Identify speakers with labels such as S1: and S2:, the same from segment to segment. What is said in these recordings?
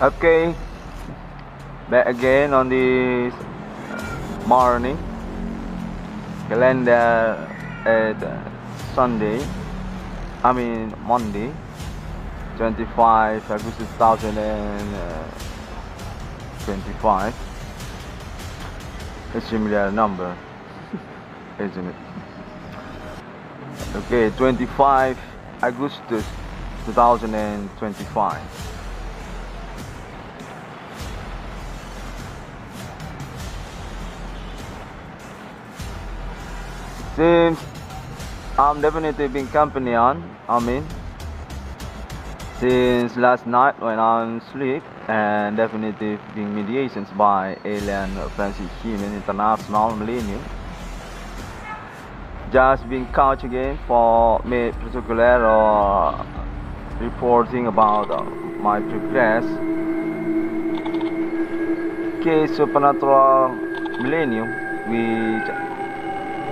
S1: Okay, back again on this morning calendar at Monday, 25 August 2025. A similar number, isn't it? Okay, 25 Augustus 2025. Since I'm definitely being company on, since last night when I'm asleep, and definitely being mediations by Alien Francis Human International Millennium. Just being couch again for me particular reporting about my progress case supernatural millennium, which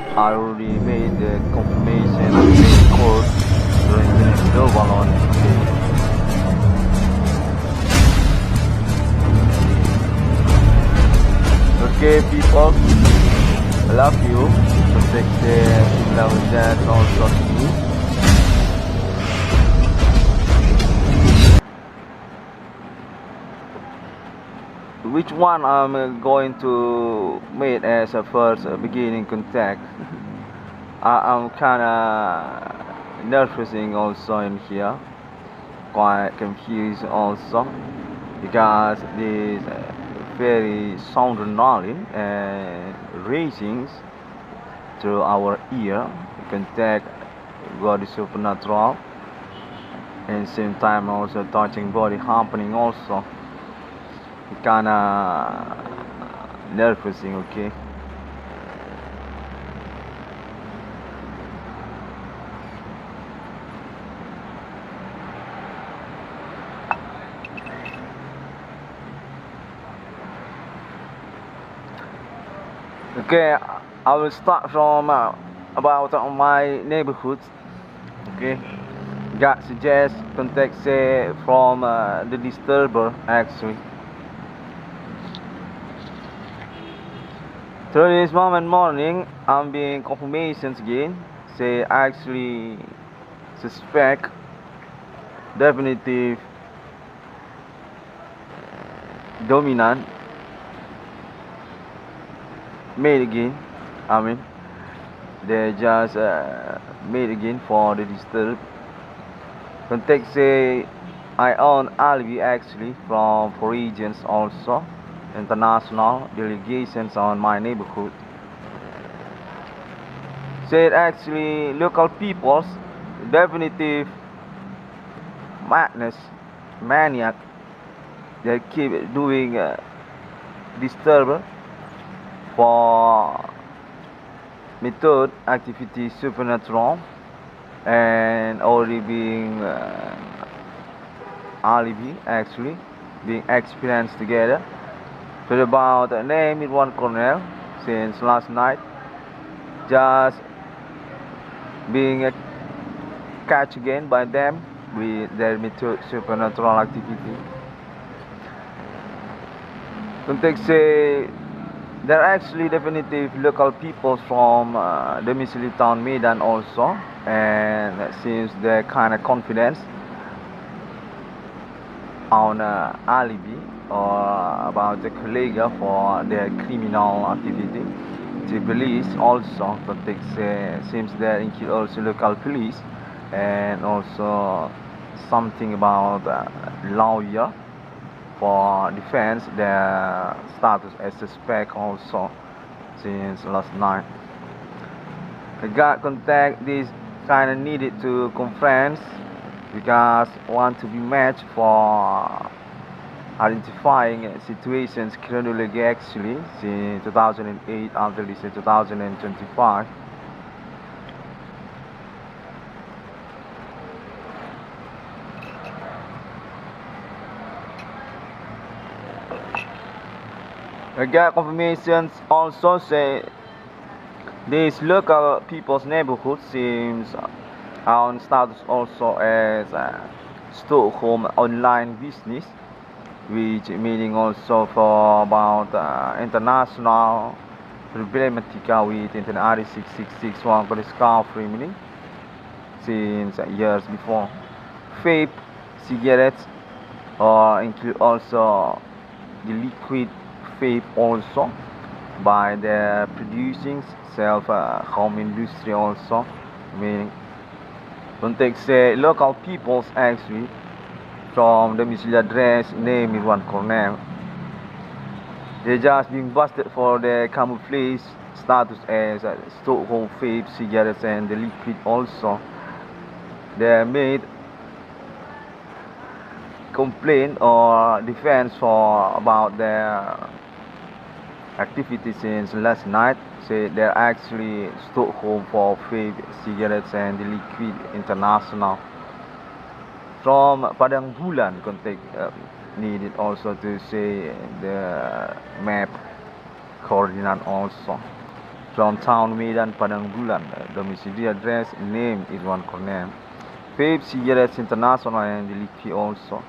S1: I already made the confirmation of the court during the global on today. Okay, people, I love you. Protect the love that also to you. Which one I'm going to make as a first beginning contact? I'm kinda nervousing also in here, quite confused also, because this very sound adrenaline and racing through our ear, contact God is supernatural, and same time also touching body happening also, kinda nervousing, okay. Okay, I will start from about my neighborhood. Okay, God suggests contact say from the disturber actually. Through this moment morning, I'm being confirmations again. Say actually suspect definitive dominant made again. They just made again for the disturb. Contact say I own alibi actually from four regions also, international delegations on my neighborhood. Said actually local people's definitive madness, maniac, they keep doing disturb for method activity supernatural and already being alibi actually being experienced together. So about name in one corner since last night, just being catch again by them with their method supernatural activity. Context say they're actually definitive local people from the Missouri town Medan also, and since they're kind of confident on alibi or about the colleague for their criminal activity. The police also context seems they include also local police and also something about lawyer for defense their status as suspect also since last night. I got contact this kind of needed to conference because want to be matched for identifying situations chronology actually since 2008 until this 2025. I got confirmations also say this local people's neighborhood seems on status also as Stockholm online business which meaning also for about international problematica with Internet 666 one could discover meaning since years before. Vape cigarettes include also the liquid vape also by the producing self home industry also meaning context local peoples actually from the domicile address name is one corner. They're just being busted for the camouflage status as Stockholm vape cigarettes and the liquid also. They made complaint or defense for about their activities since last night. Say they're actually Stockholm for vape cigarettes and the liquid international. From Padang Bulan contact needed also to say the map coordinate also. From town Medan Padang Bulan, domicile address name is one corner. Vape cigarettes international and the liquid also.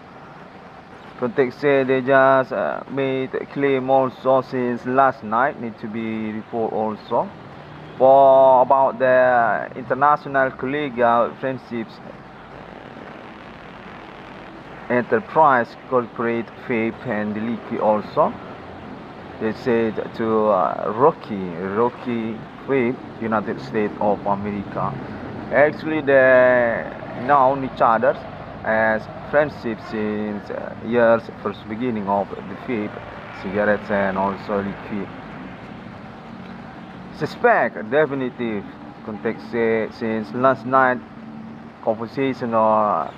S1: Context say they just made a claim also since last night need to be reported also for about the international collegial friendships enterprise corporate vape and the liquid also. They said to Rocky Vape, United States of America. Actually, they known each other as friendship since years first beginning of the vape, cigarettes and also liquid. Suspect definitive context since last night conversation or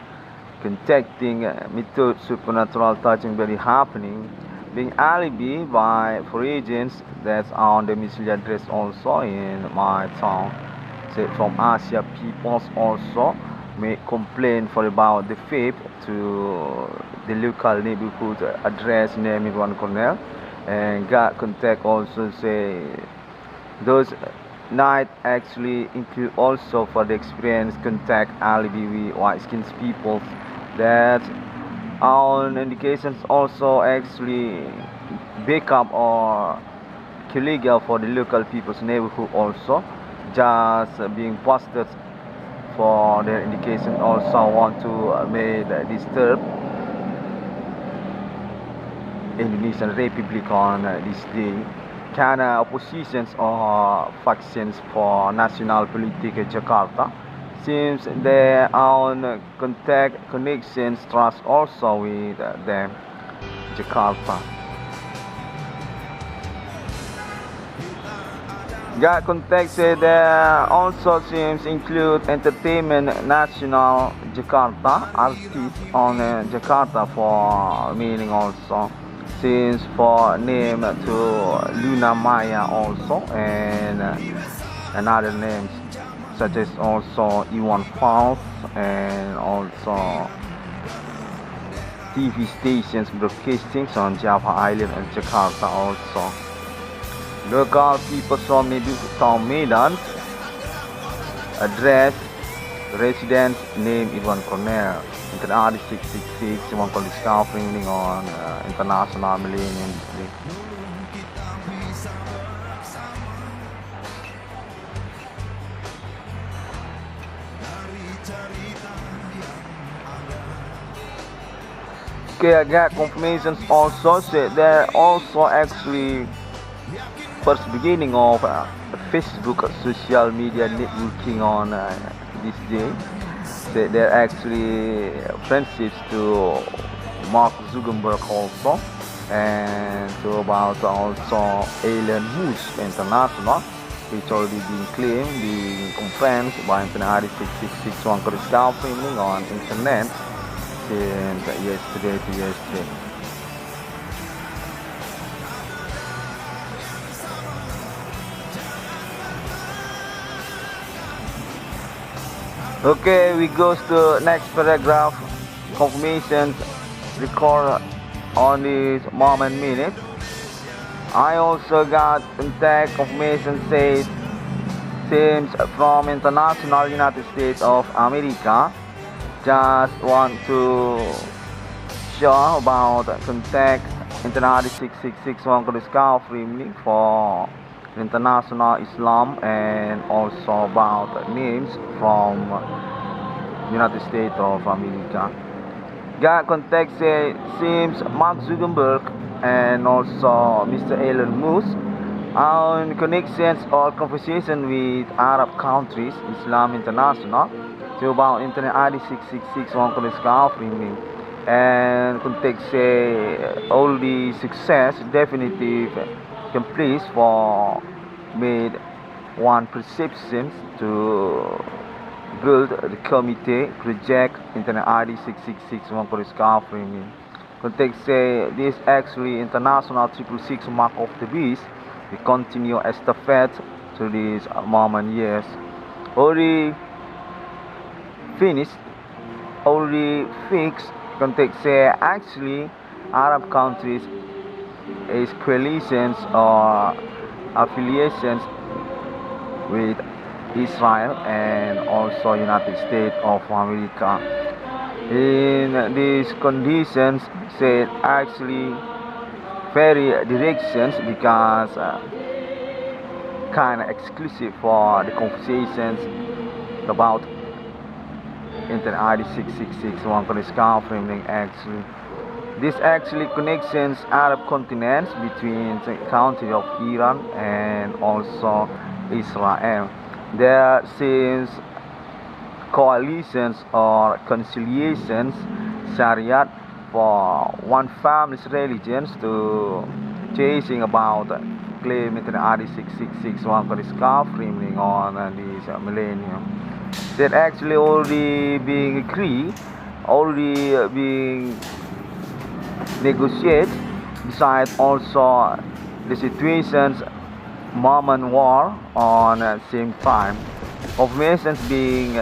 S1: contacting method supernatural touching very happening being alibi by for agents that's on the domicile address also in my town. Say from Asia peoples also make complaint for about the vape to the local neighborhood address name in one corner and got contact also say those night actually include also for the experience contact alibi with white skinned people that on indications also actually backup or illegal for the local people's neighborhood also just being posted for their indication also want to make disturb Indonesian Republic on this day kind of oppositions or factions for national politics Jakarta seems their own contact connections trust also with them Jakarta. Got contact say there also seems include entertainment national Jakarta artists on Jakarta for meaning also since for name to Luna Maya also and another names such as also Iwan Fals and also TV stations broadcasting on Java Island and Jakarta also. Local people from town Medan address residence name Iwan Cornell. Internet 666 one called discovering on international millennium industry. Okay, I got confirmations also said there also actually first beginning of Facebook social media networking on this day. Said they're actually friendships to Mark Zuckerberg also and to about also Elon Musk International which already been claimed being confirmed by Internet 666 one could start filming on internet since yesterday to yesterday. Okay, we goes to next paragraph. Confirmations record on this moment minute. I also got contact confirmation says teams from international United States of America just want to official about contact international 666 Congress framework for international Islam, and also about names from United States of America. Got contact seems Mark Zuckerberg and also Mr. Elon Musk on connections or conversation with Arab countries, Islam International, to about Internet ID 666 Congress framework. And context all the success definitive complete for made one perceptions to build the committee project Internet ID 666 Congress framework. Context this actually international 666 mark of the beast. We continue estafette to this moment. Yes, already finished, already fixed. Context actually Arab countries is coalitions or affiliations with Israel and also United States of America. In these conditions, said actually very directions because kind of exclusive for the conversations about Internet ID 666 Congress framework. Actually, this actually connections Arab continents between the country of Iran and also Israel. There seems coalitions or conciliations, Sharia for one family's religions to chasing about claim Internet ID 666 Congress framework on this millennium. That actually already being agreed, already being negotiated. Besides also the situations moment war on the same time. Confirmations being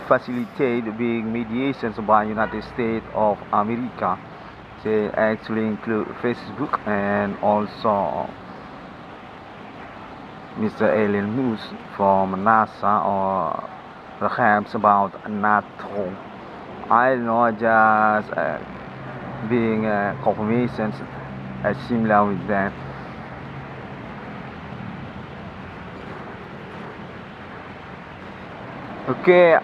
S1: facilitated, being mediations by United States of America. They actually include Facebook and also Mr. Elon Musk from NASA, or perhaps about NATO. I don't know, just being confirmations similar with that. Okay,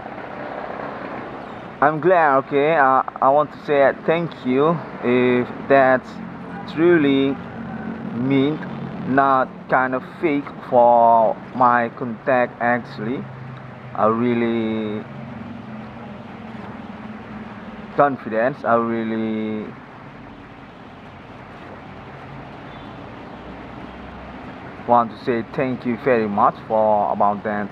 S1: I'm glad. Okay, I want to say thank you if that's truly meant not kind of fake for my contact. Actually, I really confidence. I really want to say thank you very much for about that.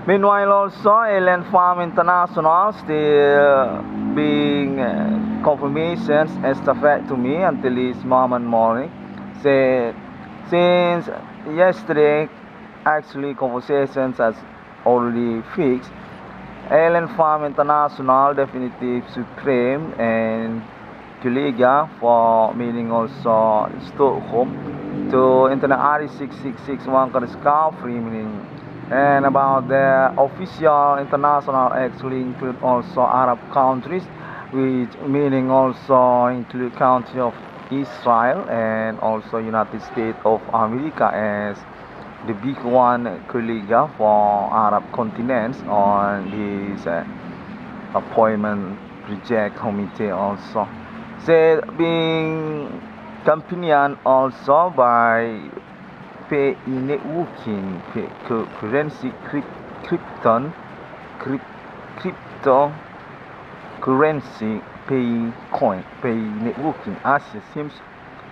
S1: Meanwhile, also Landerform International still being confirmations estafette to me until this moment morning. Said since yesterday, actually conversations has already fixed. Landerform International definitive supreme and Kuliga for meaning also Stockholm to Internet ID 666 free meaning. And about the official international actually include also Arab countries, which meaning also include country of Israel and also United States of America as the big one colleague for Arab continents on this appointment project committee also. So being accompanied also by pay networking, currency, cryptocurrency, pay coin, pay networking. Asia seems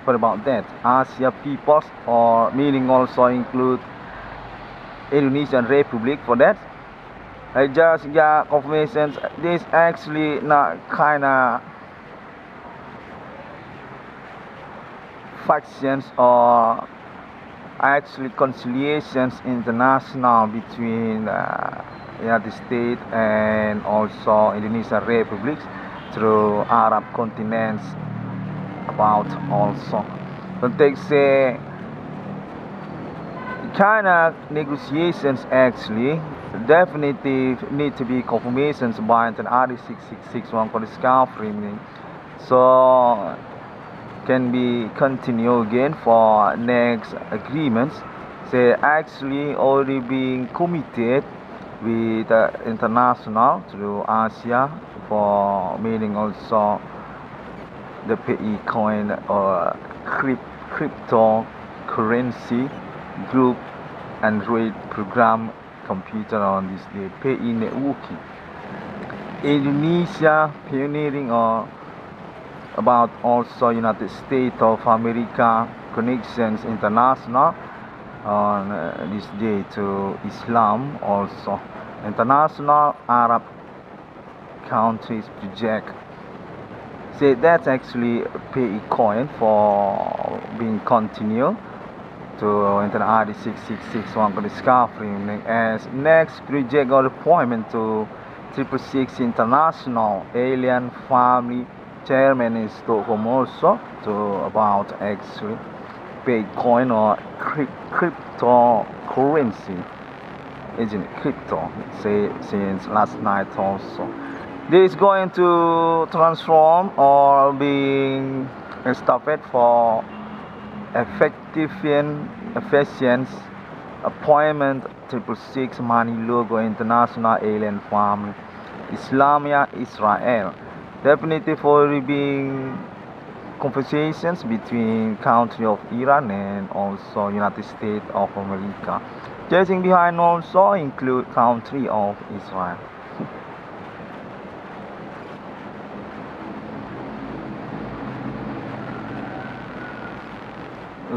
S1: what about that? Asia peoples, or meaning also include Indonesian Republic for that. I just got confirmations. This actually not kinda factions or actually conciliations international between United States and also Indonesian republics through Arab continents about also. Context kind of negotiations actually definitely need to be confirmations by an RD6661 for discovery, so can be continue again for next agreements. They actually already being committed with international through Asia for meaning also the PE coin or cryptocurrency group Android program computer on this day PE networking. Indonesia pioneering or about also United States of America connections international on this day to Islam also international Arab countries project. So that's actually PE coin for being continued to internal RD6661 discovery as next project or deployment to 666 International Alien Family Chairman in Stockholm also to about actually Bitcoin or cryptocurrency, isn't it? Crypto, say since last night also. This is going to transform or being stopped for efficient appointment 666 money logo international alien family Islamia Israel. Definitely for being conversations between country of Iran and also United States of America. Judging behind also include country of Israel.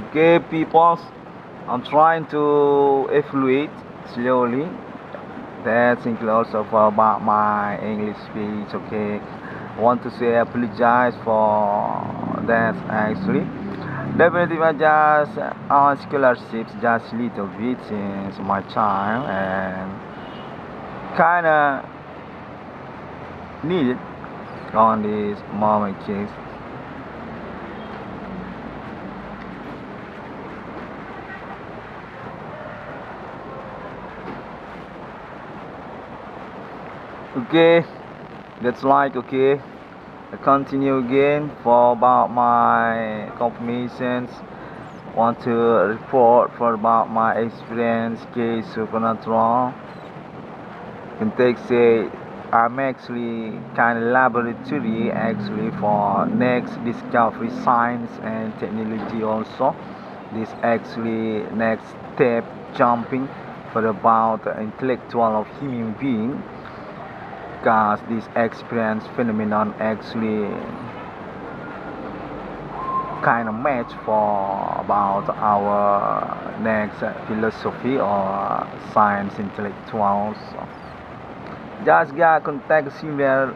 S1: Okay, people, I'm trying to evaluate slowly. That's includes also about my English speech. Okay, I want to say apologize for that actually. Definitely, I just on scholarships just little bit since my child and kinda needed on this moment case. Okay, that's like okay. I continue again for about my confirmations. Want to report for about my experience case supernatural. Can take say I'm actually kind of laboratory actually for next discovery science and technology also. This actually next step jumping for about intellectual of human being because this experience phenomenon actually kind of match for about our next philosophy or science intellectuals. Just got contact similar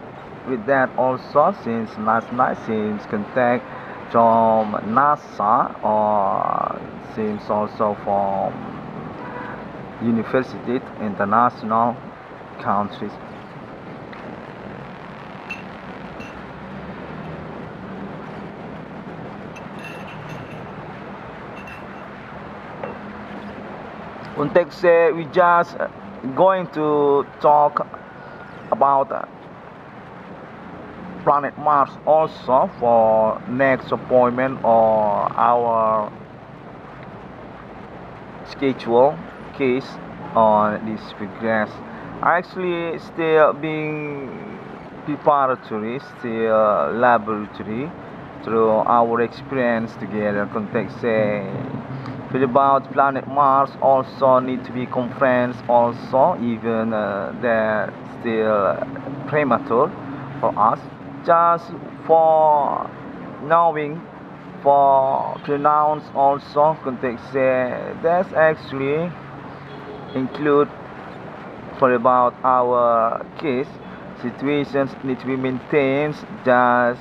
S1: with that also since last night since contact from NASA or seems also from university international countries. Context we just going to talk about planet Mars also for next appointment or our schedule case on this progress. Actually still being preparatory, still laboratory through our experience together. Context with about planet Mars also need to be conference also even they're still premature for us just for knowing for pronounce also context that's actually include for about our case situations need to be maintained just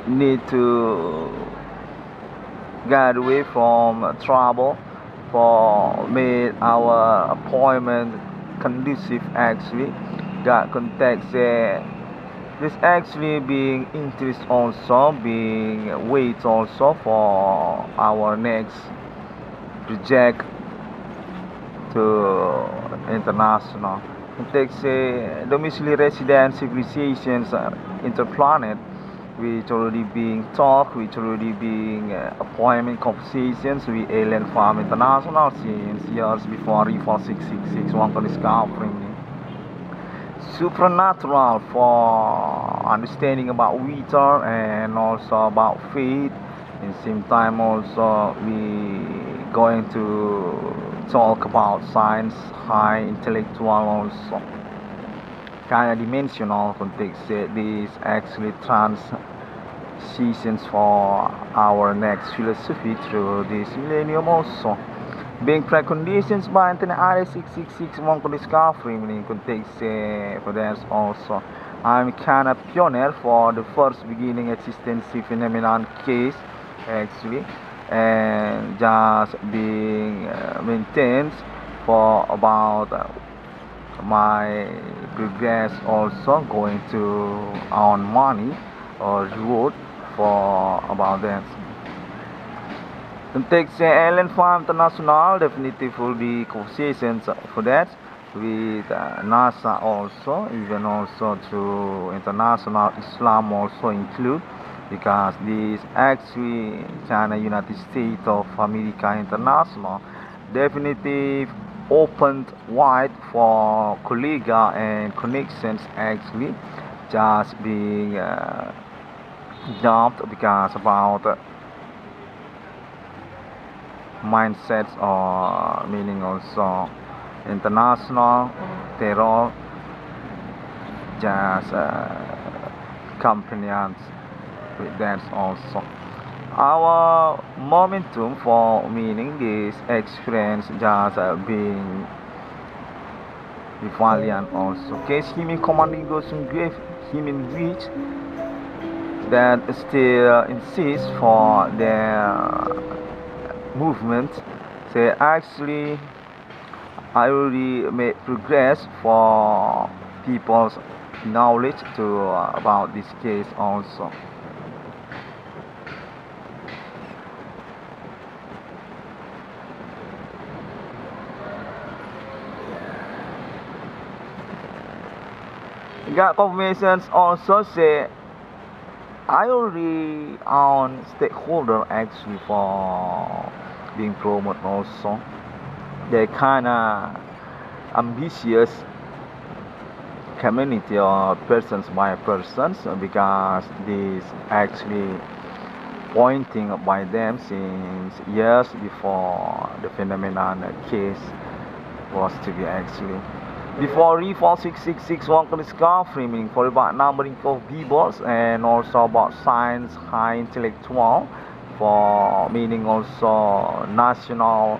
S1: need to get away from trouble for made our appointment conducive actually got context this actually being interest also being wait also for our next project to international. It takes domiciliary resident civilizations interplanet, which already being talk, which already being appointment conversations with Landerform International since years before Reform 666 one can discover supernatural for understanding about weather and also about faith. In the same time also we going to talk about science, high intellectual also kind of dimensional context. This actually transitions for our next philosophy through this millennium also. Being preconditions by internet area 666 one could discovery meaning context for that also. I'm kind of pioneer for the first beginning existence phenomenon case actually, and just being maintained for about my progress also going to earn money or reward for about that. Context Landerform International definitely will be conversations for that with NASA also, even also through international Islam also include, because this actually China United States of America International definitely opened wide for colleague and connections actually just being jumped because about mindsets or meaning also international terror just companions with that also. Our momentum for meaning this experience just being valiant also. Case human commanding goes in grave human reach that still insist for their movement. Say actually I already made progress for people's knowledge to about this case also. Got confirmations also say I already on stakeholder actually for being promoted also. They kinda ambitious community or persons by persons because this actually pointing by them since years before the phenomenon case was to be actually. Before Reform 666 one can discover meaning for about numbering of keyboards and also about science high intellectual for meaning also national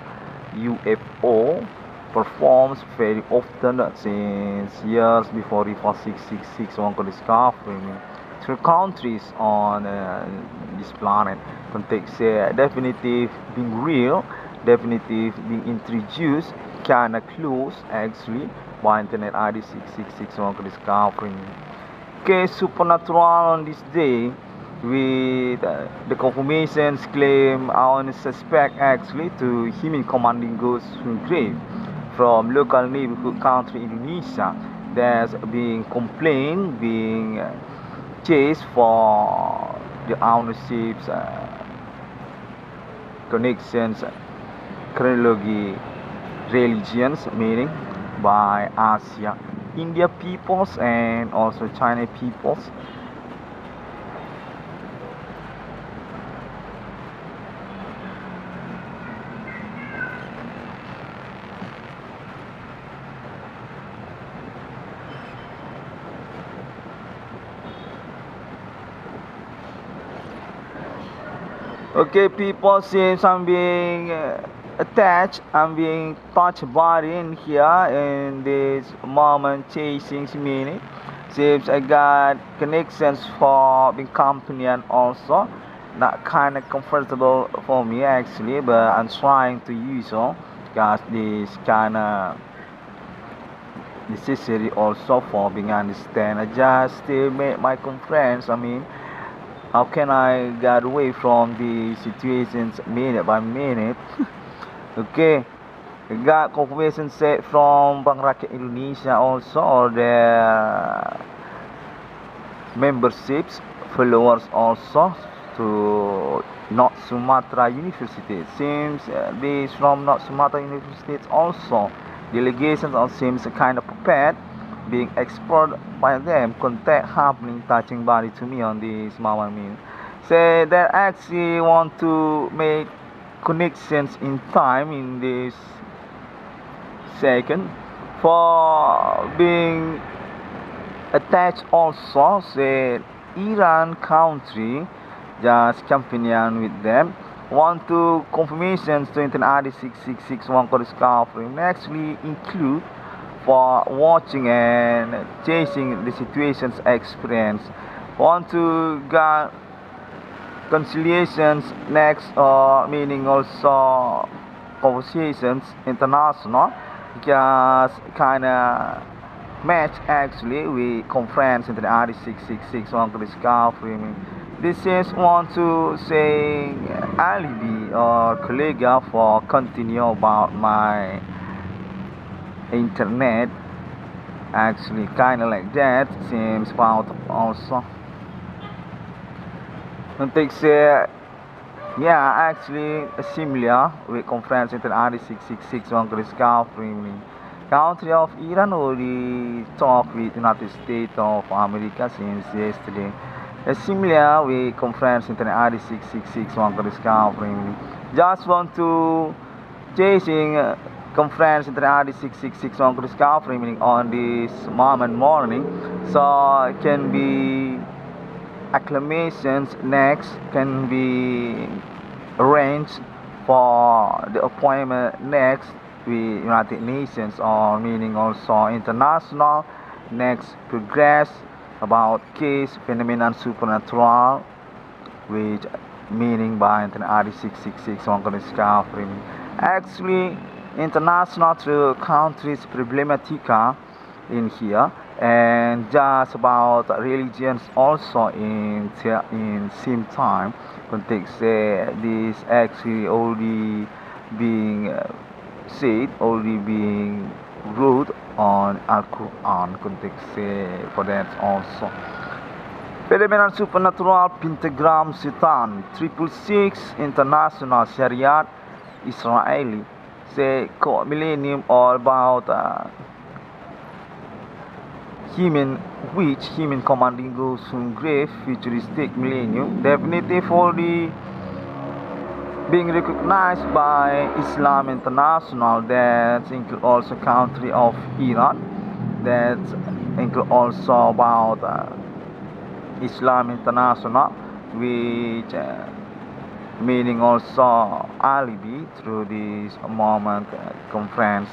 S1: UFO performs very often since years before Reform 666 one can discover through countries on this planet context definitive being real, definitive being introduced kinda close actually by internet ID 666 one can discover case supernatural on this day with the confirmations claim on suspect actually to human commanding ghosts from grave from local neighborhood country Indonesia that's being complained being chased for the ownerships connections chronology religions meaning by Asia India peoples and also China peoples. Okay, people, since I'm being attached, I'm being touched body in here in this moment chasing meaning. Since I got connections for being companion also, not kind of comfortable for me actually, but I'm trying to use it because this kind of necessary also for being understand. I just still make my conference. I mean, how can I get away from the situations minute by minute? Okay, got confirmation set from Bank Rakyat Indonesia also, or their memberships, followers also, to North Sumatra University. It seems this from North Sumatra University also, delegations also seems a kind of puppet being explored by them, contact happening, touching body to me on this moment. Mean say they actually want to make connections in time in this second for being attached also, say Iran country just companion with them, want to confirmations to Internet 6661 discovery actually include for watching and chasing the situations experience, want to get conciliations next, meaning also conversations international, just kinda match actually with conference into the RD666 on discovery. This is want to say alibi or colleague for continue about my internet, actually kinda like that seems about also. And takes yeah, actually similar with conference into the RD666 on discovery. Country of Iran already talked with United States of America since yesterday. Similar with conference in the RD666 one discovery. Just want to chasing conference in the RD666 one discovery meaning on this moment morning. So it can be acclamations next can be arranged for the appointment next with United Nations, or meaning also international next progress about case phenomenon supernatural, which meaning by Internet 666 on discovery. Actually international through countries problematica in here, and just about religions also in same time context. This actually already being said, already being wrote on Al-Quran context for that also. Phenomenon supernatural pentagram Satan 666 international Shariat Israeli say millennium all about human commanding goes from grave futuristic millennium, definitely for the being recognized by Islam International, that include also country of Iran, that include also about Islam International, which meaning also alibi through this moment conference.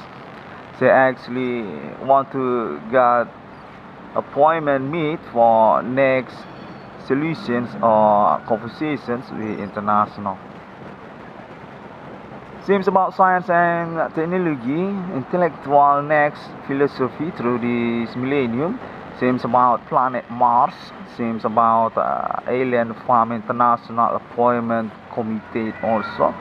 S1: They actually want to get appointment meet for next solutions or conversations with international. Seems about science and technology, intellectual next philosophy through this millennium. Seems about planet Mars. Seems about alien farm international appointment committee also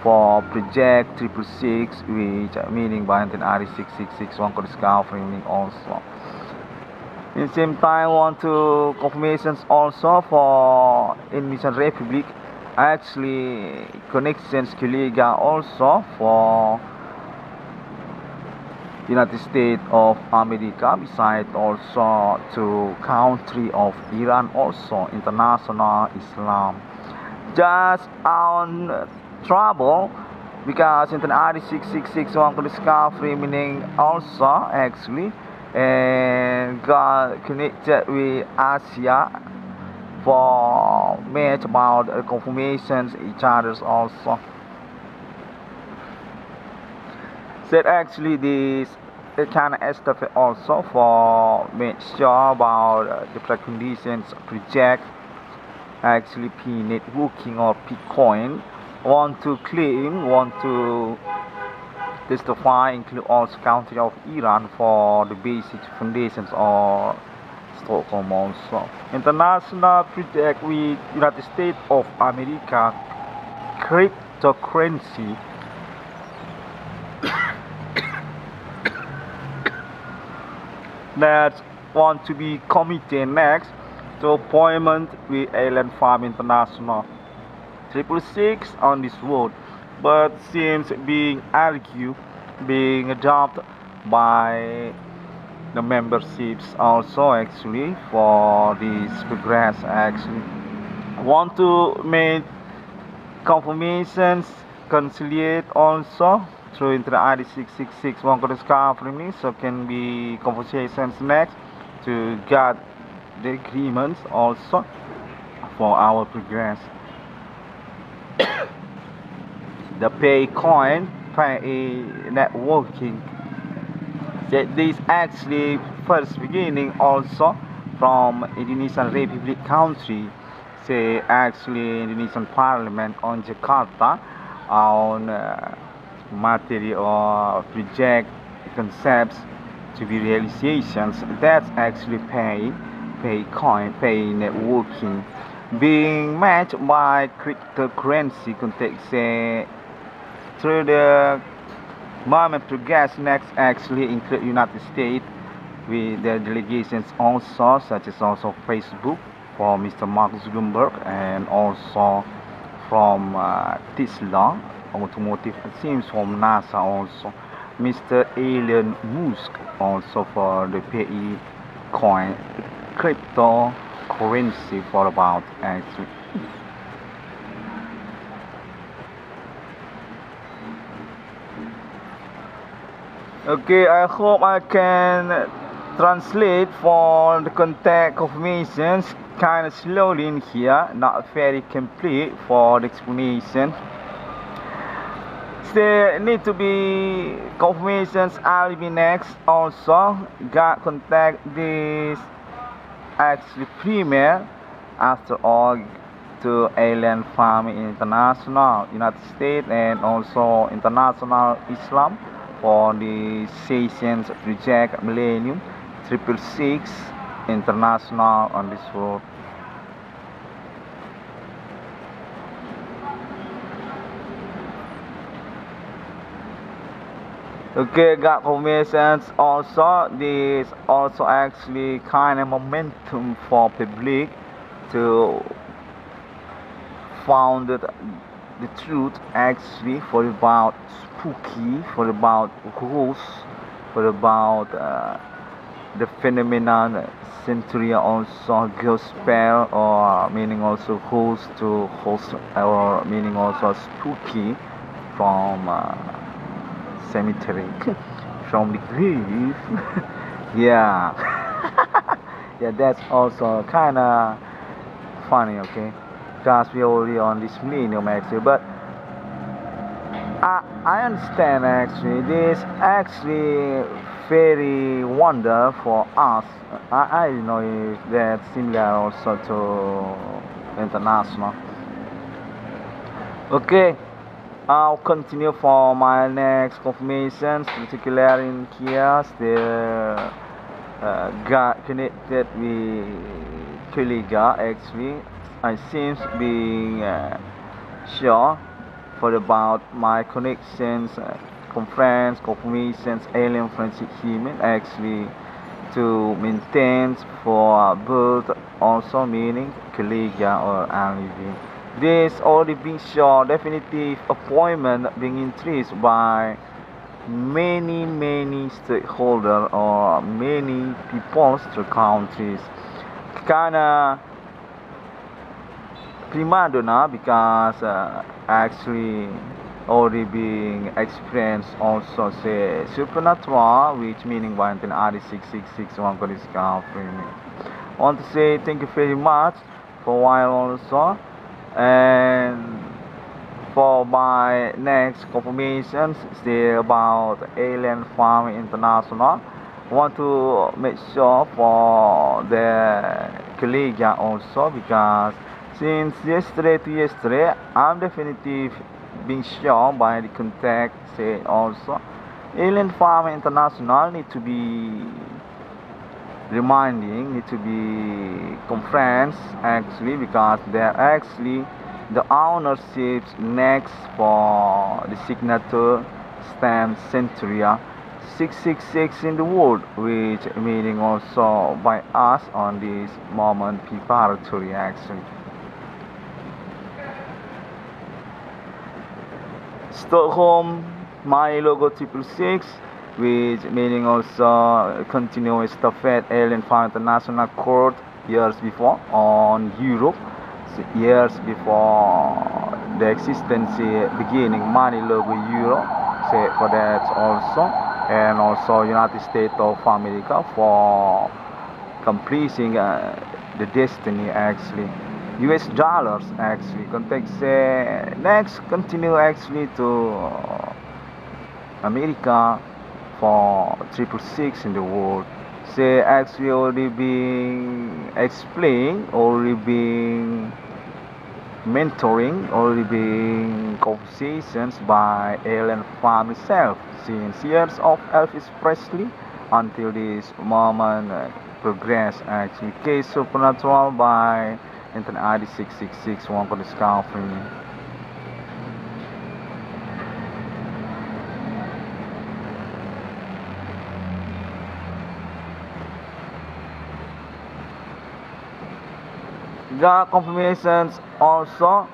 S1: for project 666, which meaning by 666 one could discover meaning also. In the same time, want to confirmations also for Indonesian Republic, actually connections colleague also for United States of America, besides also to country of Iran also international Islam. Just on trouble because Internet 666 one could discover meaning also actually, and got connected with Asia for match about confirmations each other's also. Said actually this kind of stuff also for make sure about the preconditions project actually P networking or Bitcoin want to claim, want to testify include also country of Iran for the basic foundations or Stockholm also. International project with United States of America cryptocurrency that want to be committed next to appointment with Landerform International 666 on this road, but seems being argued, being adopted by the memberships also actually for this progress actually want to make confirmations conciliate also through into the ID 666 one could from me, so can be conversations next to get the agreements also for our progress. The pay coin pay networking that this actually first beginning also from Indonesian Republic country, say actually Indonesian Parliament on Jakarta on material or project concepts to be realizations. That's actually pay coin pay networking being matched by cryptocurrency context, say through the moment progress next actually include United States with their delegations also, such as also Facebook for Mr. Mark Zuckerberg, and also from Tesla automotive, it seems from NASA also Mr. Elon Musk also for the PE coin cryptocurrency for about actually. Okay, I hope I can translate for the contact confirmations kind of slowly in here, not very complete for the explanation. There need to be confirmations I'll be next also got contact this actually premier after all to Landerform International United States and also International Islam for the sessions project Millennium 666 International on this road. Okay, got confirmations also. This also actually kind of momentum for public to found the truth actually for about spooky, for about ghosts, for about the phenomenon century also ghost spell or meaning also host to host or meaning also spooky from cemetery from the grave. Yeah. Yeah, that's also kind of funny, okay, because we already on this millennium actually, but I understand actually this actually very wonder for us. I don't know if that's similar also to international. Okay, I'll continue for my next confirmations, particularly in here still got connected with Kiliga actually. I seems being sure for about my connections, conference, confirmations, alien friendship human actually to maintain for both also meaning Kiliga or Alibi. This already being sure definitive appointment being increased by many stakeholders or many people through countries. Kinda prima donna because actually already being experienced also say supernatural, which meaning by an RD 666 one could discover. I want to say thank you very much for a while also, and for my next confirmations still about Landerform International. I want to make sure for the colleague also because since yesterday to yesterday I'm definitely being sure by the contact say also Landerform International need to be reminding, need to be conference actually because they're actually the ownerships next for the signature stamp century 666 in the world, which meaning also by us on this moment preparatory actually. Stockholm, my logo 666, which meaning also continuous estafette alien for international court years before on Europe, years before the existence beginning money logo euro, say for that also, and also United States of America for completing the destiny actually. US dollars actually context next continue actually to America for 666 in the world. Say actually already being explained, already being mentoring, already being conversations by Ellen Farm himself since years of Elvis Presley until this moment progress actually. Case Supernatural by Internet ID 666 one for discovery. Got confirmations also.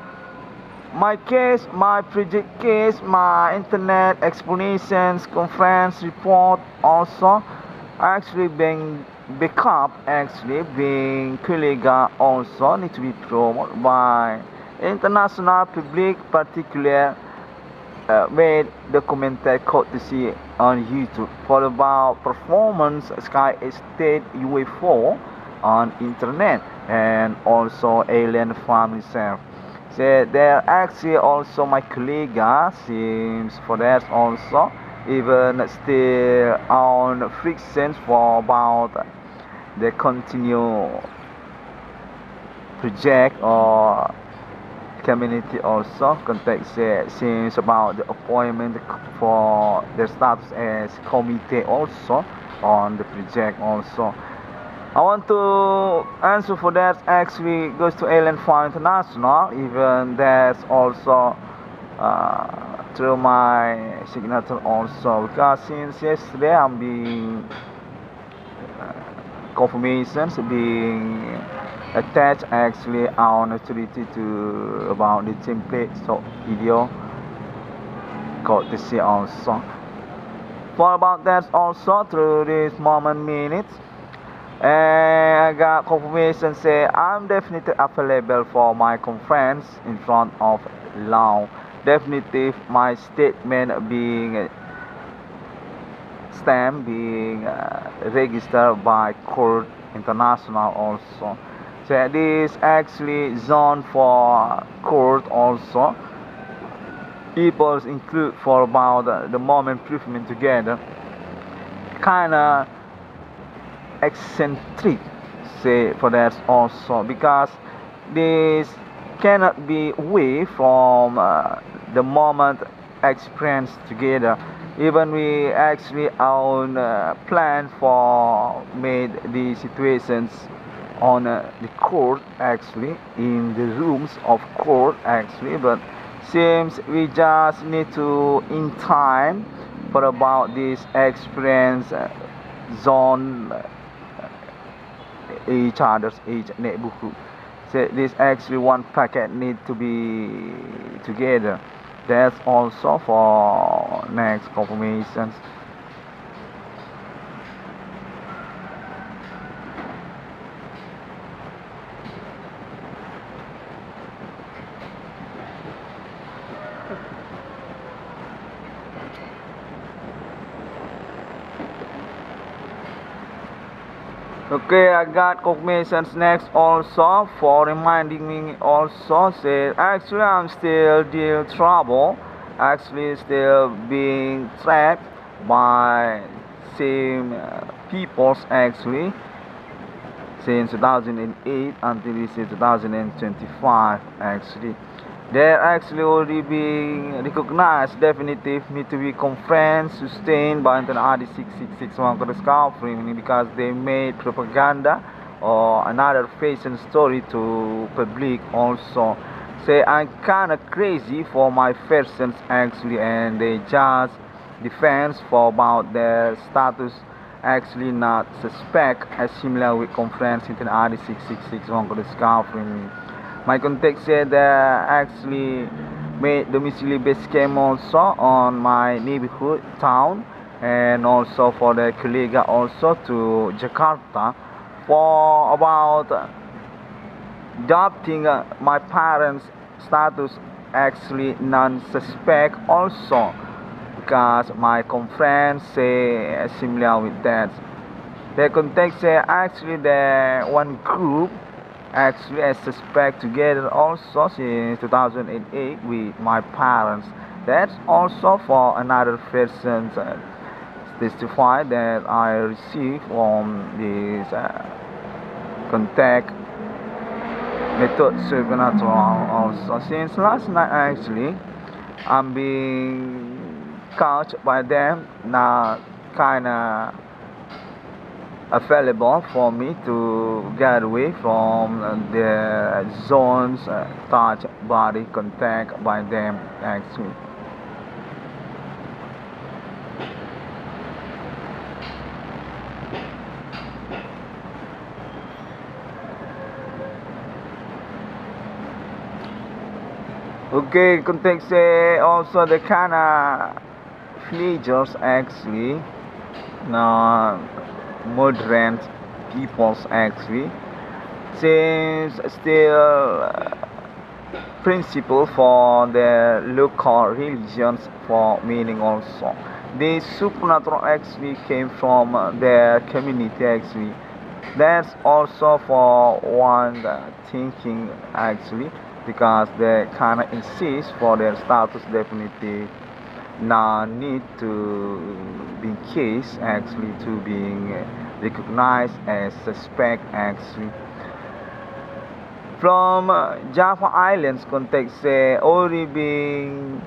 S1: My case, my project case, my internet explanations, conference report also actually being backup actually being colleague also need to be promoted by international public particular made documented courtesy on YouTube for about performance Sky Estate UFO on internet and also alien family self. So there actually also my colleague seems for that also even still on frictions for about the continue project or community also context seems about the appointment for their status as committee also on the project also. I want to answer for that actually goes to Alien Farm International, even that's also through my signature also, because since yesterday I'm being confirmations being attached actually on authority to about the template so video got to see also for about that also through this moment minutes. And I got confirmation say I'm definitely available for my conference in front of law. Definitive my statement being stamped, being registered by court international also. So this actually zone for court also. People include for about the moment improvement together. Kinda eccentric say for that also because this cannot be away from the moment experience together. Even we actually own plan for made the situations on the court actually in the rooms of court actually, but seems we just need to in time for about this experience zone each other's each neighborhood. So this actually one packet need to be together. That's also for next confirmations. Okay, I got confirmations next also for reminding me also say actually I'm still deal trouble, actually still being trapped by same peoples actually since 2008 until this is 2025 actually. They're actually already being recognized definitive need to be conference sustained by Internet ID 6661 discovery because they made propaganda or another fashion story to public also. Say I'm kinda crazy for my persons actually and they just defense for about their status actually not suspect as similar with conference in the RD 666 on discovering. My contact said that actually made domicile based scam also on my neighborhood town, and also for the colleague also to Jakarta for about adopting my parents status actually non-suspect also, because my friends say similar with that. The context say actually the one group actually as suspect together also since 2008 with my parents. That's also for another person testify that I received from this contact method supernatural also. Since last night actually I'm being coached by them, not kinda available for me to get away from the zones touch body contact by them actually. Okay, context also the kind of villagers actually, modern peoples actually, since still principle for the local religions for meaning also. The supernatural actually came from their community actually. That's also for one thinking actually, because they kind of insist for their status definitely now need to be case actually to being recognized as suspect actually. From Java Islands context already being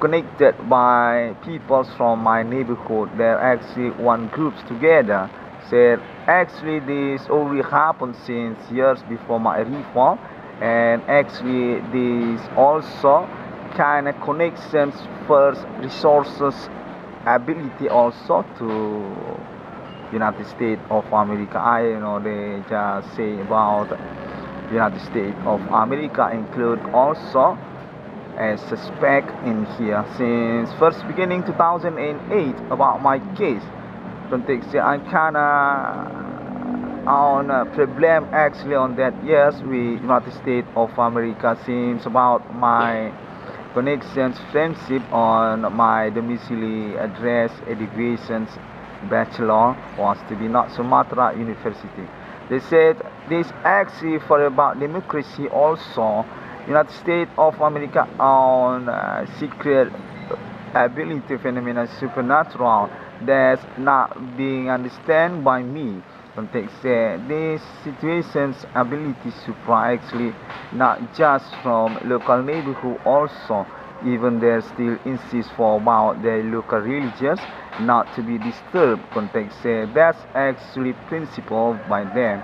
S1: connected by peoples from my neighborhood. They're actually one groups together. Said actually this already happened since years before my reform, and actually this also kind of connections first resources ability also to United States of America. I know they just say about United States of America include also as suspect in here since first beginning 2008 about my case. Context I kinda on a problem actually on that years with United States of America since about my connections friendship on my domicile address education's bachelor was to be not Sumatra University. They said this actually for about democracy also United States of America on secret ability phenomena supernatural that's not being understood by me. Context these situations ability supra actually not just from local neighborhood also, even they still insist for about their local religions not to be disturbed. Context that's actually principle by them.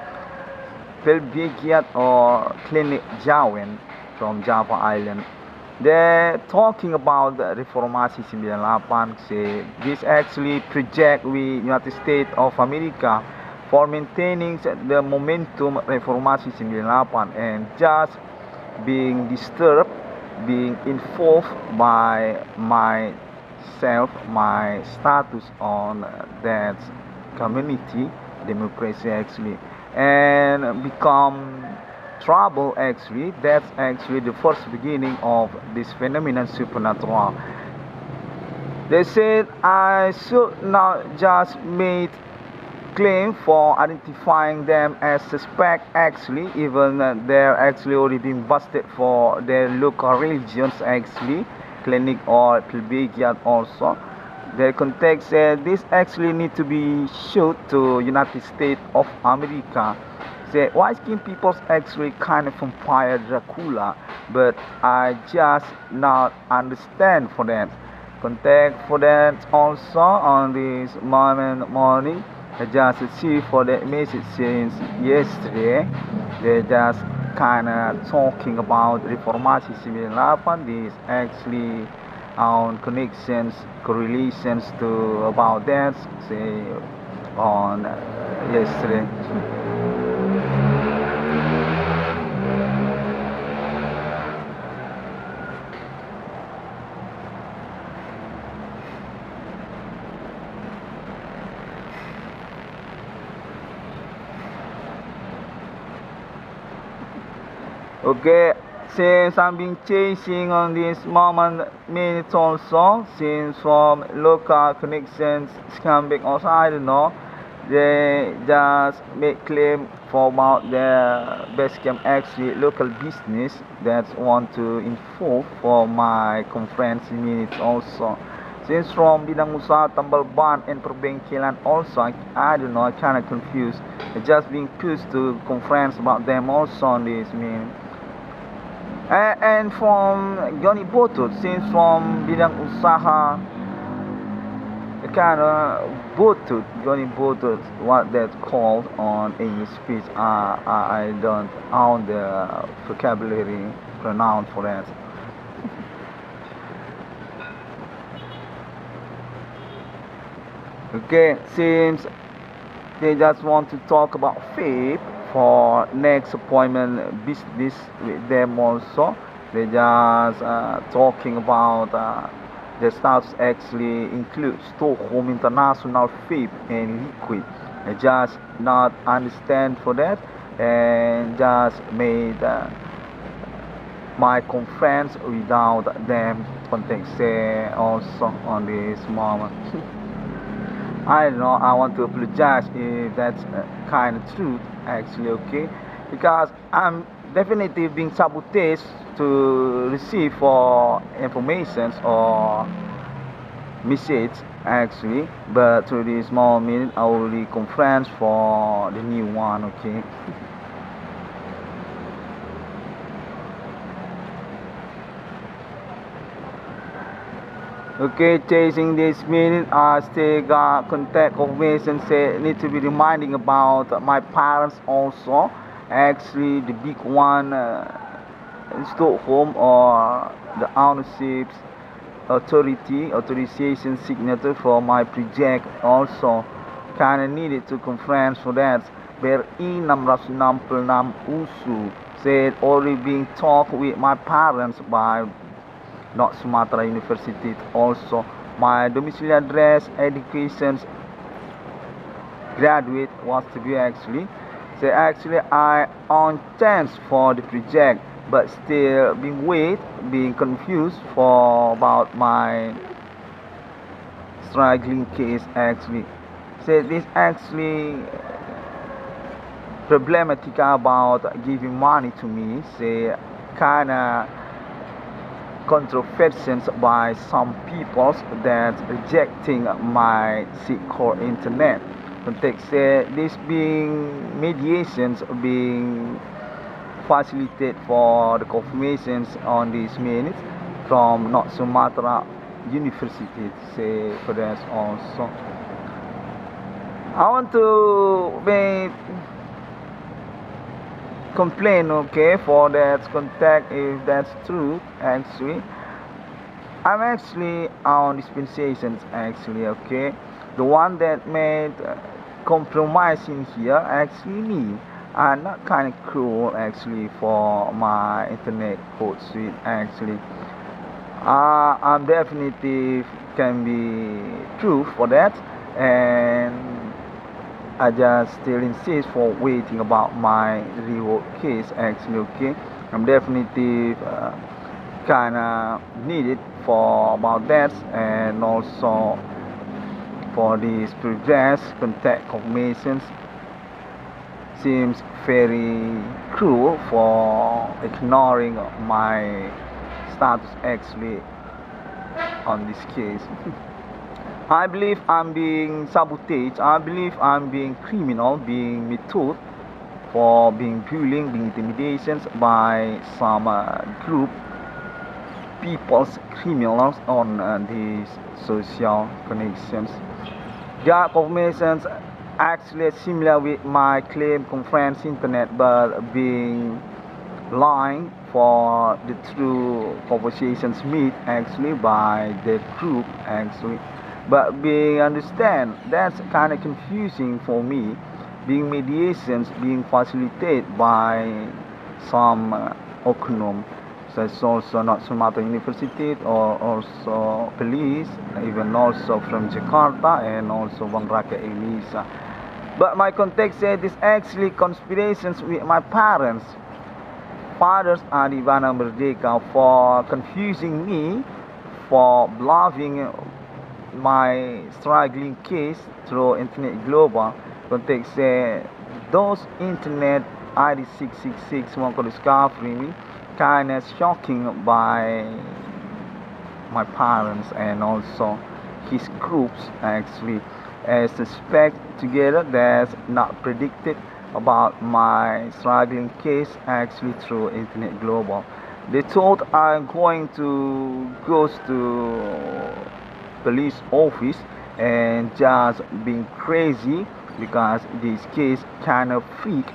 S1: Pelbigiat or Clinic Jawen from Java Island. They're talking about the Reformasi 98 say this actually project with United States of America for maintaining the momentum Reformasi 98 and just being disturbed, being involved by myself, my status on that community democracy actually, and become trouble actually. That's actually the first beginning of this phenomenon supernatural. They said I should not just make claim for identifying them as suspect actually, even they're actually already been busted for their local religions actually, clinic or plebeian also. Their context this actually need to be showed to United States of America. Say white skin peoples actually kind of vampire Dracula, but I just not understand for that. Contact for that also on this morning. I just see for the message since yesterday. They just kind of talking about Reformasi 98. This actually on connections, correlations to about that, say on yesterday. Okay, since I've been chasing on this moment minutes also, since from local connections, Scambic also, I don't know, they just make claim for about their best camp actually local business that want to info for my conference minutes also. Since from bidang usaha tambal ban and perbengkelan also, I don't know, I kind of confused. Just being pushed to conference about them also on this mean. And from Johnny Botut, since from bidang usaha, kind of Botut, Johnny Botut, what that's called on English speech, I don't own the vocabulary pronoun for that. Okay, since they just want to talk about FAPE for next appointment business with them also, they just talking about the status actually includes Stockholm International FAPE and Liquid. I just not understand for that and just made my conference without them context also on this moment. I don't know, I want to apologize if that's kind of truth actually, okay, because I'm definitely being sabotaged to receive for informations or message actually, but through this moment I will be conference for the new one, okay. Okay, chasing this minute, I still got contact information say need to be reminding about my parents also. Actually, the big one in Stockholm or the ownerships authorization signature for my project also kind of needed to conference for that. BRI 666 USU said already being talked with my parents by not Sumatra University also. My domicile address, education, graduate was to be actually. So actually I on chance for the project, but still being confused for about my struggling case actually. So this actually problematic about giving money to me, say kinda controversies by some people that rejecting my secure internet. Context this being mediations being facilitated for the confirmations on these minutes from North Sumatra University, say for that also. I want to make complain, okay, for that contact if that's true actually. I'm actually on dispensations actually, okay. The one that made compromising here actually me. I'm not kind of cruel actually for my internet code suite actually. I'm definitely can be true for that, and I just still insist for waiting about my reward case actually, okay. I'm definitely kinda needed for about that, and also for this progress contact confirmations seems very cruel for ignoring my status actually on this case. I believe I'm being sabotaged. I believe I'm being criminal, being method for being bullying, being intimidations by some group people's criminals on these social connections. Their confirmations actually similar with my claim conference internet, but being line for the true conversations meet actually by the group actually, but being understand that's kind of confusing for me, being mediations being facilitated by some econom, such also not Sumatera University or also police, even also from Jakarta and also Bang Raka Elisa. But my context said this actually conspirations with my parents. Fathers Adivana Merdeka for confusing me, for bluffing my struggling case through Internet Global. Context said those Internet ID 666 one could discover me kind of shocking by my parents and also his groups actually as suspect together that's not predicted about my struggling case actually through Internet Global. They thought I'm going to go to police office and just being crazy because this case kind of freak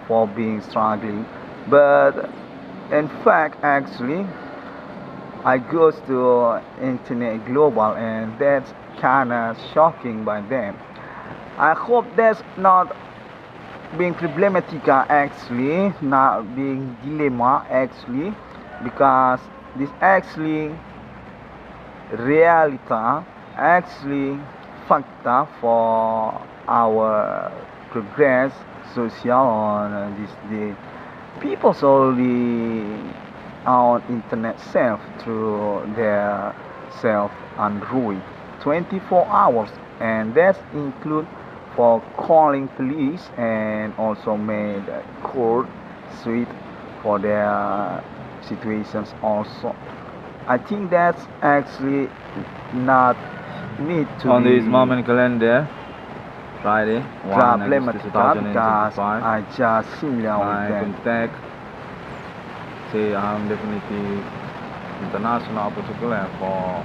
S1: for being struggling, but in fact actually I goes to Internet Global and that's kinda shocking by them. I hope that's not being problematica actually, not being dilemma actually, because this actually realita actually factor for our progress social on this day. People's already on internet self through their self unruly 24 hours, and that include for calling police and also made court suite for their situations also. I think that's actually not need to
S2: on
S1: be
S2: this moment calendar Friday 1 August
S1: because
S2: 2025.
S1: I just similar
S2: My
S1: with them.
S2: contact say I'm definitely international particular for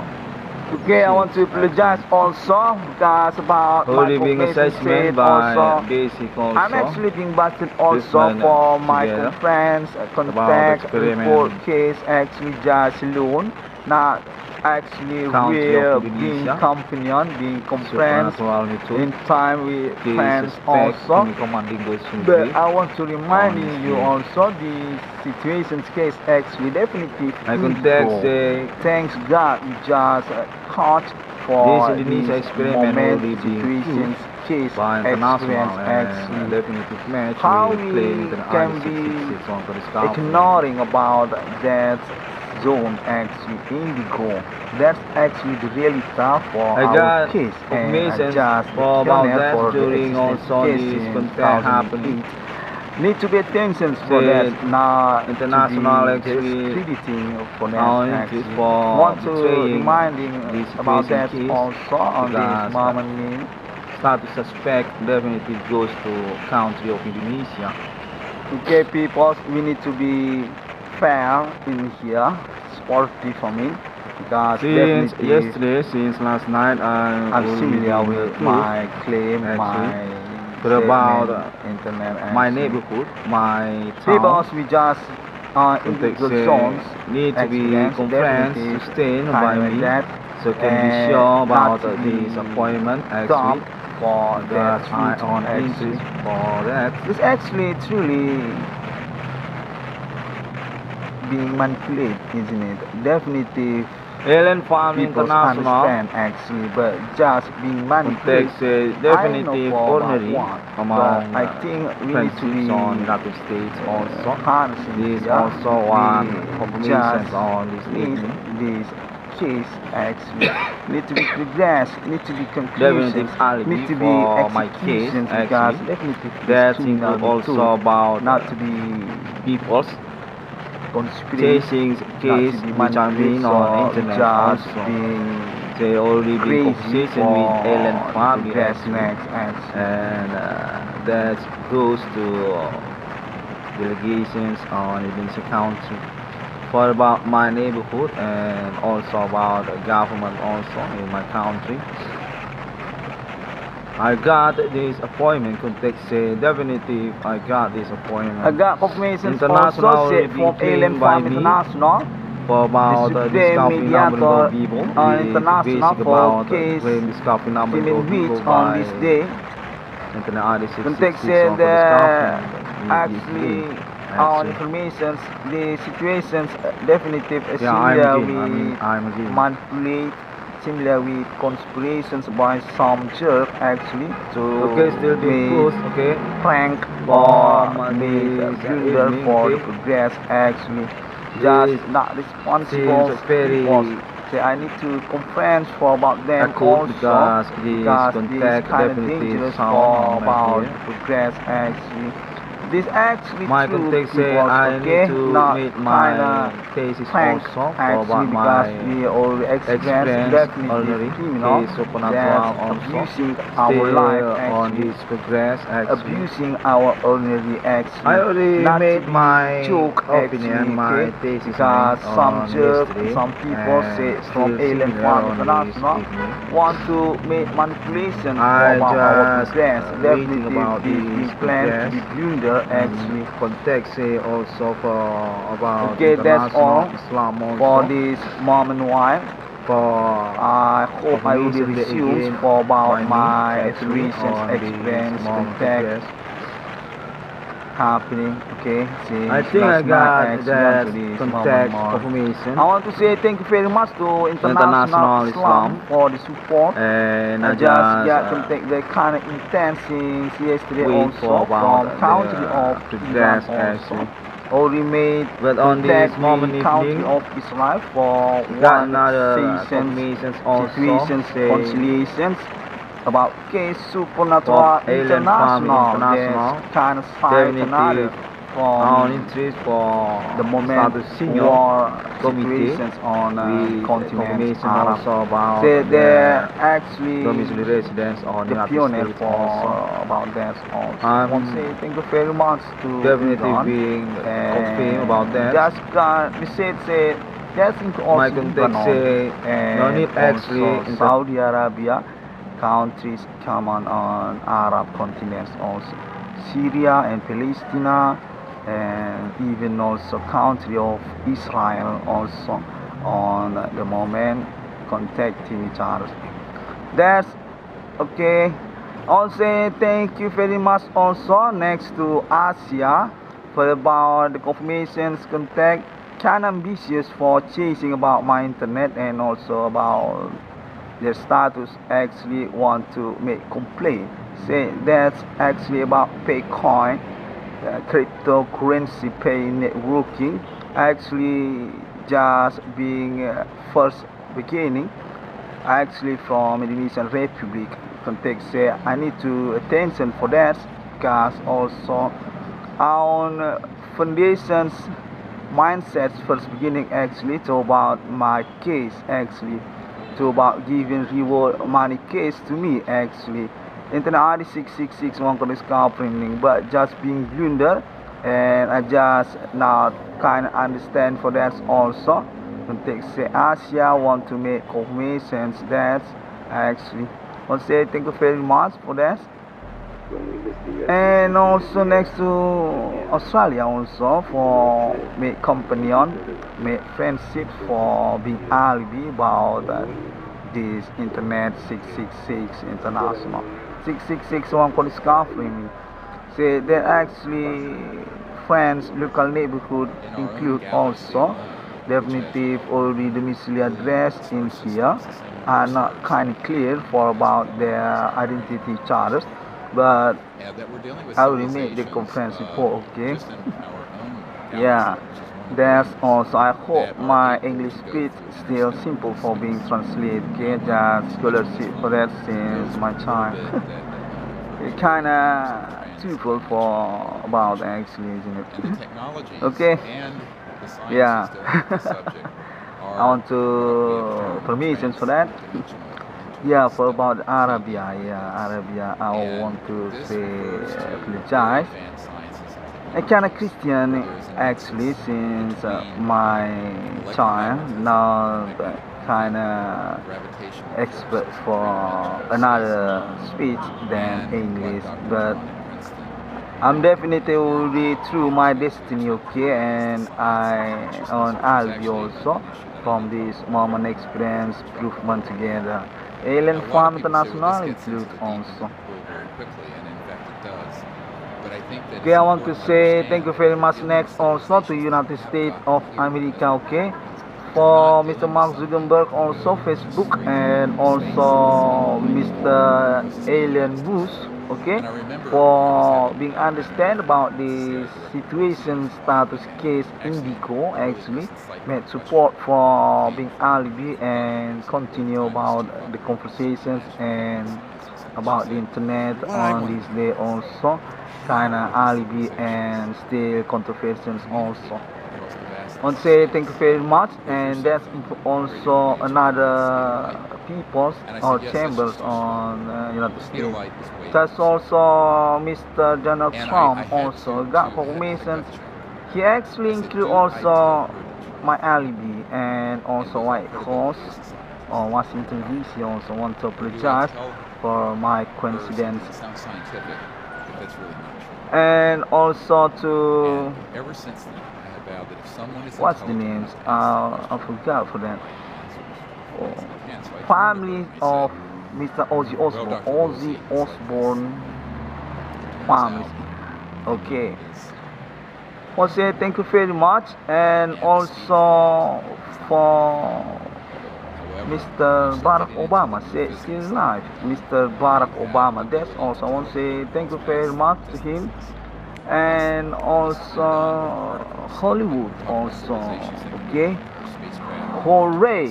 S1: Okay, I want to apologize also because about
S2: already
S1: my
S2: being
S1: information
S2: assessment
S1: said
S2: by
S1: also
S2: basic also.
S1: I'm actually being busted also
S2: man
S1: for my
S2: together
S1: conference contact
S2: experiment
S1: report case actually just alone, not actually
S2: country
S1: real
S2: of
S1: being
S2: Indonesia.
S1: companion, being conference
S2: Supernatural method
S1: in time with
S2: case
S1: friends
S2: suspect
S1: also.
S2: in commanding those
S1: But I want to
S2: on
S1: remind
S2: this
S1: you
S2: day.
S1: also the situations case actually definitely
S2: My contact say
S1: thanks God we just caught for
S2: this Indonesia
S1: these
S2: experiment
S1: moment
S2: already being
S1: situations case
S2: by international
S1: experience
S2: and
S1: actually
S2: definitive match
S1: how
S2: with claim
S1: we
S2: international
S1: can
S2: ID
S1: be
S2: 666 on the discovery.
S1: ignoring about that zone actually indigo. That's actually the reality for
S2: I
S1: our
S2: got
S1: case and
S2: information
S1: just
S2: for about
S1: pioneer
S2: that
S1: for the
S2: during
S1: existence
S2: also
S1: case
S2: this
S1: in
S2: contact
S1: 2008.
S2: happening.
S1: Need to be attention for
S2: Said
S1: that, not
S2: international
S1: to be
S2: actually
S1: discrediting for that
S2: our
S1: actually.
S2: interest for
S1: Want to
S2: betraying
S1: reminding
S2: this
S1: about
S2: situation
S1: that
S2: case
S1: also on this
S2: because
S1: moment mean.
S2: start to suspect definitely goes to country of Indonesia.
S1: Okay, people, we need to be fair in here, sportive for me, because
S2: Since
S1: definitely
S2: yesterday, since last night,
S1: I'm familiar with my claim, my
S2: but about
S1: internet and
S2: my neighborhood, my
S1: people,
S2: town.
S1: we just individual zones
S2: Need to be
S1: experience
S2: conference
S1: definitely
S2: sustained
S1: kind
S2: by
S1: of like
S2: me,
S1: that,
S2: so can be
S1: and
S2: sure about
S1: not to
S2: this
S1: be
S2: appointment
S1: dumb
S2: actually.
S1: for that
S2: Because I on
S1: actually.
S2: interest for that.
S1: It's actually truly being manipulated, isn't it? Definitely
S2: Landerform
S1: people
S2: International
S1: understand actually, but just being manipulated.
S2: context
S1: I
S2: definitive
S1: know for
S2: ordinary
S1: what,
S2: among
S1: but I think we need to be
S2: on United States also.
S1: harnessing
S2: This
S1: here.
S2: also one
S1: We
S2: confirmation
S1: just
S2: on this
S1: need
S2: evening.
S1: this case actually need to be progressed, need to be conclusions,
S2: Definitive alibi
S1: need to be
S2: for my case
S1: executions because
S2: actually.
S1: definitely
S2: That's
S1: criminal
S2: also
S1: method,
S2: about
S1: not to be
S2: people's
S1: conspiracy,
S2: chasing
S1: not
S2: case
S1: to be
S2: which I mean
S1: manipulated,
S2: on
S1: so
S2: internet
S1: just
S2: also.
S1: being
S2: They already been
S1: crazy
S2: conversation
S1: for
S2: with Ellen Farley
S1: progress
S2: actually,
S1: next actually.
S2: and that goes to delegations on Indonesia Country for about my neighborhood and also about the government also in my country. I got this appointment. Contact say definitive. I got this appointment.
S1: I got confirmation
S2: International
S1: also said
S2: being
S1: from
S2: claimed by
S1: Landerform
S2: me
S1: International,
S2: for about
S1: the
S2: discovery
S1: Supreme
S2: number of
S1: Mediator
S2: people.
S1: International
S2: Basic
S1: for
S2: about
S1: case
S2: claim discovery number
S1: team in
S2: of people
S1: which on
S2: by
S1: this day
S2: Internet ID
S1: contact
S2: 666
S1: said
S2: for discovery.
S1: actually our information, the situations definitive
S2: Yeah, I'm
S1: similar
S2: again.
S1: with
S2: I'm again.
S1: manipulate, similar with conspirations by some jerk actually to
S2: Okay, still the
S1: make
S2: post. Okay.
S1: prank
S2: From
S1: or make
S2: this
S1: blunder
S2: evening,
S1: for the
S2: okay.
S1: progress actually just
S2: This
S1: not responsible
S2: seems very
S1: people. Say I need to conference for about them
S2: acute
S1: also
S2: because this
S1: this
S2: contact
S1: kind of
S2: definitely
S1: dangerous
S2: sound
S1: for
S2: on
S1: about
S2: here.
S1: the progress actually. This actually
S2: My
S1: true
S2: contact say
S1: people,
S2: I
S1: okay,
S2: need to
S1: not
S2: meet
S1: kinda
S2: my cases
S1: prank
S2: also for
S1: actually
S2: about
S1: because
S2: my
S1: we already
S2: experience
S1: definitely
S2: ordinary
S1: criminal
S2: case supernatural
S1: that's
S2: also
S1: abusing
S2: still
S1: our life
S2: on
S1: actually,
S2: this progress actually.
S1: abusing our ordinary
S2: I
S1: actually,
S2: already
S1: not to
S2: made
S1: be
S2: my
S1: joke
S2: opinion,
S1: actually,
S2: my
S1: okay,
S2: thesis
S1: because some
S2: on
S1: jerk,
S2: history
S1: some people say
S2: and
S1: from
S2: still
S1: Alien
S2: similar
S1: Farm
S2: on this
S1: International
S2: evening.
S1: want to make manipulation for
S2: I
S1: about our
S2: just
S1: progress.
S2: waiting
S1: Definitely
S2: about
S1: this
S2: this
S1: being planned to
S2: progress
S1: be blunder actually.
S2: and contact say also for about
S1: Okay, that's all
S2: international Islam
S1: for
S2: also
S1: this moment while.
S2: for
S1: I hope I will be
S2: information
S1: resumed
S2: again
S1: for about
S2: by me
S1: my
S2: actually
S1: recent
S2: on
S1: experience
S2: this moment
S1: contact
S2: progress.
S1: happening, okay, since
S2: I think I
S1: last night
S2: got
S1: actually
S2: that
S1: until this
S2: contact
S1: moment more.
S2: confirmation
S1: I want to say thank you very much to International
S2: international
S1: Islam
S2: Islam
S1: for the support.
S2: and
S1: I
S2: I
S1: just
S2: just
S1: got contact the kind of intense since yesterday
S2: wait for
S1: also
S2: about
S1: from country of
S2: the
S1: Iran
S2: progress
S1: also.
S2: actually.
S1: Already made
S2: But on this
S1: contact
S2: moment
S1: the country
S2: evening,
S1: of Israel for
S2: got
S1: one
S2: another
S1: session
S2: confirmations also
S1: situations
S2: say
S1: conciliations about case
S2: from
S1: supernatural
S2: Alien Farming
S1: international.
S2: International
S1: There's kind of side another
S2: definitive on
S1: from
S2: interest for
S1: the moment
S2: status senior
S1: war
S2: committee
S1: situations on
S2: with
S1: continent
S2: confirmation
S1: Arab.
S2: also about
S1: They're
S2: the
S1: actually
S2: domicile residence on
S1: the
S2: United
S1: pioneer
S2: States
S1: for
S2: also.
S1: about that also. I want to
S2: I'm
S1: say thank you very much to
S2: definitely
S1: Iran
S2: being confirmed
S1: and
S2: about that.
S1: just they say that's into
S2: My
S1: also
S2: contact
S1: Lebanon
S2: say no
S1: and
S2: need actually
S1: also Saudi Arabia countries common on Arab continents also, Syria and Palestine and even also country of Israel also on the moment contacting each other. That's okay. Also, thank you very much also next to Asia for about the confirmations contact. Kind of ambitious for chasing about my internet and also about their status actually want to make complaint. Say that's actually about Paycoin, cryptocurrency pay networking. Actually, just being first beginning actually from Indonesian Republic context say I need to attention for that because also on foundations mindsets first beginning actually to about my case actually to about giving reward money case to me actually internet ID 666 one could discovering but just being blunder and I just not kind of understand for that also context say Asia want to make confirmations that actually I'll say thank you very much for that. And also next to Australia also for make companion, make friendship for being alibi about this internet 666 international 666 one called discovering say that actually friends local neighborhood include also definitive already domicile address in here are not kind of clear for about their identity charters but I will make the conference report, okay? Yeah, that's also. I hope my English speech still simple for being translated, okay? Just scholarship for that since my time. It kinda simple for about actually, isn't it? Okay. Yeah. I want to permissions for that. Yeah, for about Arabia, I want to say apologize. I kind of Christian actually since my child now
S2: kind of expert for another speech than English, but I'm definitely will read through my destiny, okay, and I'll be also from this moment experience improvement together. Alien Farm International includes also. Okay, I want to say thank you very much next also to United States of America, okay, for Mr. Mark Zuckerberg also Facebook, and also Mr. Alien Bush, okay, for being understand about the situation status case Indigo, actually made support for being alibi and continue about the conversations and about the internet on this day also kind of alibi and still controversies also. I want to say thank you very much, and that's also another people's or chambers on United States. That's also Mr. Donald Trump also got confirmations. He actually include also my alibi and also White House or Washington DC also want to apologize for my coincidence. And also to what's the names? I forgot for that. Family of Mr. Ozzy Osbourne families. Okay. I'll say thank you very much, and also for Mr. Barack Obama, still alive. Mr. Barack Obama, that's also I want to say thank you very much to him, and also Hollywood also, okay. Hooray,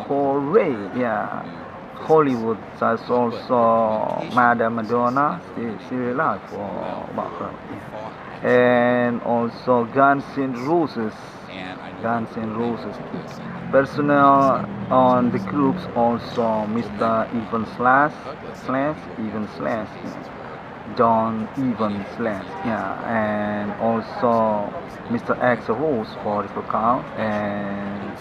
S2: hooray, yeah. Hollywood, that's also Madame Madonna, still alive for about her. Yeah. And also Guns N' Roses. Personnel on the groups also Mr. John Evans Slash, yeah, and also Mr. X Rose for the vocal, and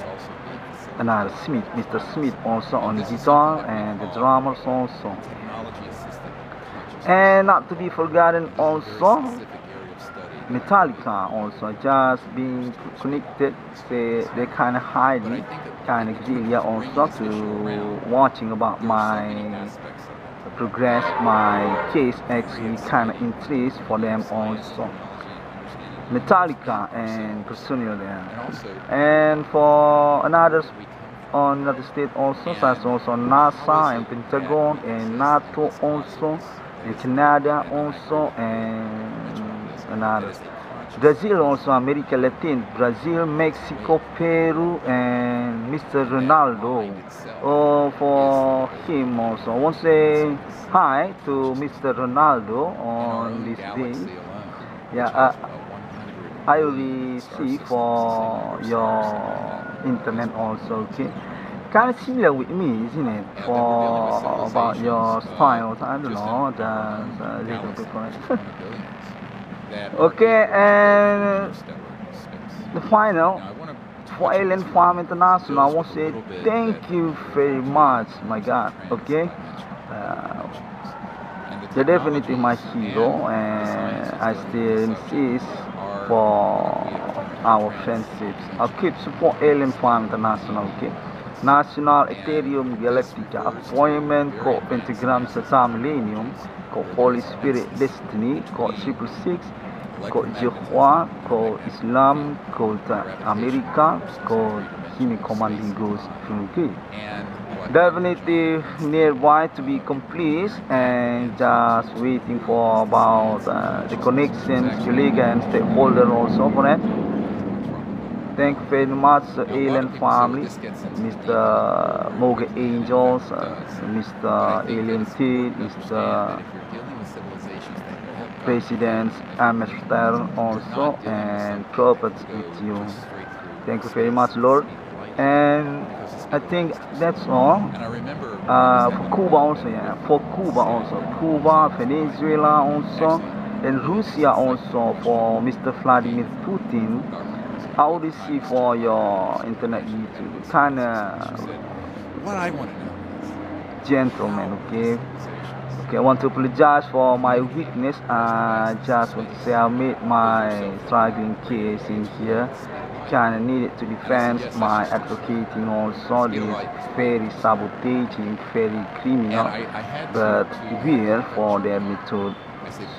S2: another Mr. Smith also on the guitar, and the drummers also. And not to be forgotten also Metallica also just being connected, they kind of hiding, kind of guerrilla also to watching about my progress, my case actually kind of interest for them also. Metallica and personnel there. And for another on another state also, such also NASA and Pentagon and NATO also, and Canada also, and another Brazil also, America Latin, Brazil, Mexico, Peru, and Mr. Ronaldo. Oh, for him also, I want to say hi to Mr. Ronaldo on this day. Yeah, I will see for your internet also, okay. Kind of similar with me, isn't it? For about your style, I don't know, that's a little different. Okay, and the final for Alien Farm International, I want to say thank you very much, my God. Okay, you're definitely my hero, and I still insist for our friendships. I'll keep support Alien Farm International. Okay. National Icdm Galactica Appointment ko Pentagram sa Millennium ko Holy Spirit Destiny ko 666 ko Jehovah ko Islam ko America ko Himi Commanding Ghost Fungi. Definitely nearby to be complete, and just waiting for about the connections, colleague and stakeholder also for that. Thank you very much, Alien family, Mr. Moga Angels, Mr. Alien T, Mr. President Amsterdam also, and prophets with you. Thank you very much, Lord. And I think that's all. For Cuba also, yeah. For Cuba also, Cuba, Venezuela also, and Russia also for Mr. Vladimir Putin. How would you see for your internet YouTube? Kind of
S3: What I want to know.
S2: Gentleman, okay? Okay, I want to apologize for my weakness. I just want to say I made my struggling case in here. Kind of needed to defend my advocating also this very sabotaging, very criminal, but weird for their method.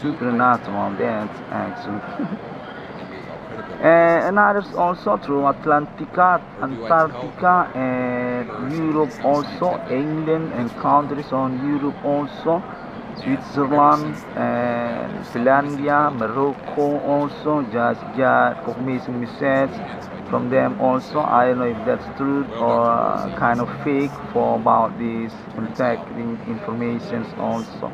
S2: Supernatural dance actually. And others also through Antarctica and Europe also, England and countries on Europe also, Switzerland and Finlandia, Morocco also, just got confirmation message from them also. I don't know if that's true or kind of fake for about these contacting informations also.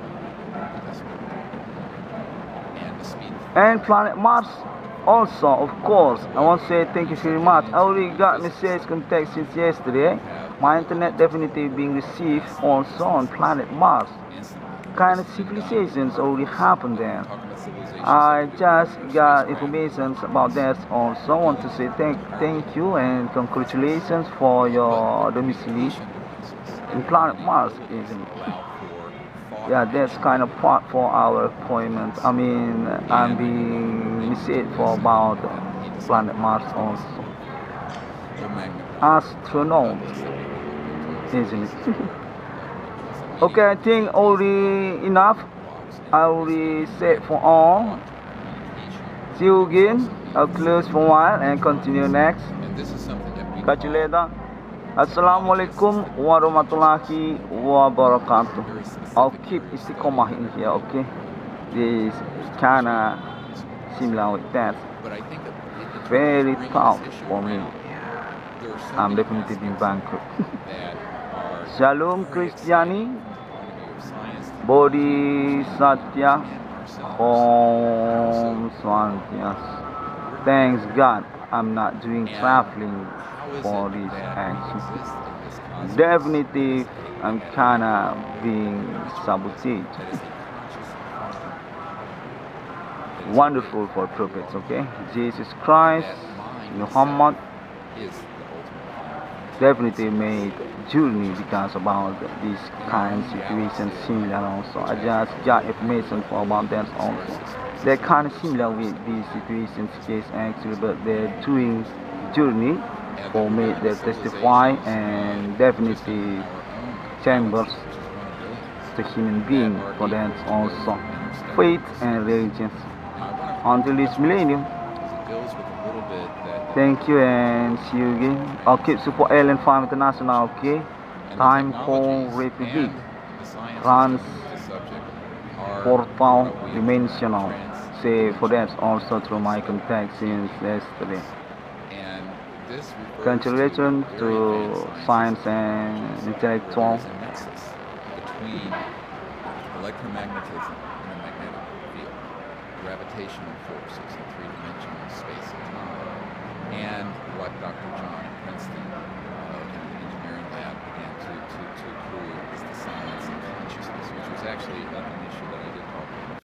S2: And Planet Mars also, of course, I want to say thank you very much. I already got message contact since yesterday. My internet definitely being received also on Planet Mars. Kind of civilizations already happened there. I just got information about that also. I want to say thank you and congratulations for your domicile in Planet Mars, isn't it? Yeah, that's kind of part for our appointment. I mean, I'm being messaged for about Planet Mars also. Astronaut, isn't it? Okay, I think already enough. I already said for all. See you again. I'll close for a while and continue next. Catch you later. Assalamualaikum warahmatullahi wabarakatuh. I'll keep istiqomah in here, okay? This kinda similar with that. Very tough for me. I'm definitely being bankrupt. Shalom Christiani, Bodhisattva, Om Swantias. Thanks God I'm not doing traveling for this action. Definitely I'm kinda being sabotaged. Wonderful for prophets, okay? Jesus Christ, Muhammad definitely made journey because about this kind of situation similar also. I just got information for about that also. They're kind of similar with these situations case actually, but they're doing journey for me they testify and definitely chambers the human being for that also. Faith and religions until this millennium. Thank you and see you again. I'll keep support Alien Farm International, okay? Time for Republic. Transportal Dimensional. Say for that also through my contact since yesterday. Congratulations to science and intellectual.
S3: Between electromagnetism and a magnetic field, gravitational forces in three-dimensional space and time, and what Dr. John at Princeton in the engineering lab began to prove is the science of consciousness, which was actually an issue that I did talk about.